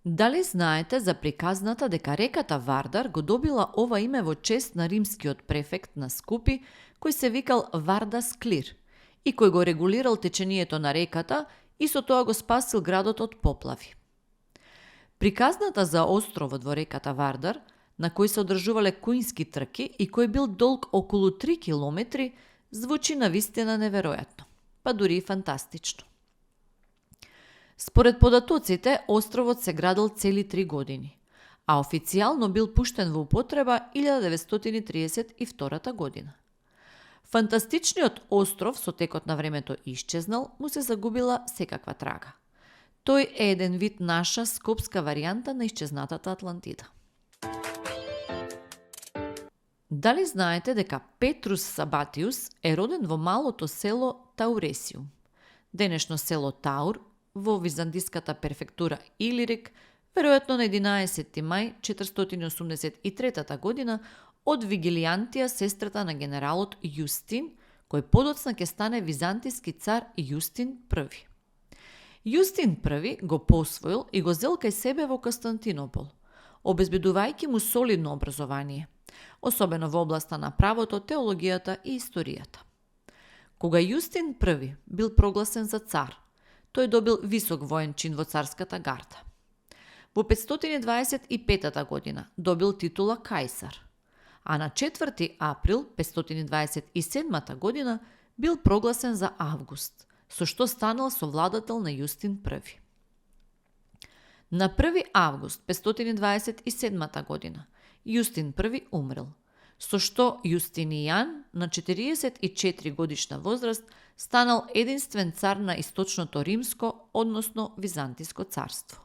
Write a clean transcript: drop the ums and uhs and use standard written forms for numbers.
Дали знаете за приказната дека реката Вардар го добила ова име во чест на римскиот префект на Скупи, кој се викал Вардас Клир и кој го регулирал течението на реката и со тоа го спасил градот од поплави. Приказната за островот во реката Вардар, на кој се одржувале куински трки и кој бил долг околу 3 километри, звучи навистина неверојатно, па дури и фантастично. Според податоците, островот се градил цели 3 години, а официјално бил пуштен во употреба 1932 година. Фантастичниот остров со текот на времето исчезнал, му се загубила секаква трага. Тој е еден вид наша скопска варијанта на исчезнатата Атлантида. Дали знаете дека Петрус Сабатиус е роден во малото село Тауресиум, денешно село Таур, во византиската префектура Илирик, веројатно на 11. мај 483 година од Вигилијантија, сестрата на генералот Јустин, кој подоцна ќе стане византиски цар Јустин I. Јустин I го посвоил и го зел кај себе во Константинопол, обезбедувајќи му солидно образование, особено во областа на правото, теологијата и историјата. Кога Јустин I бил прогласен за цар, тој добил висок воен чин во царската гарда. Во 525 година добил титула кајсар, а на 4 април 527 година бил прогласен за Август, со што станал совладател на Јустин I. На 1 август 527 година Јустин I умрел, со што Јустинијан на 44 годишна возраст станал единствен цар на источното римско, односно византиско царство.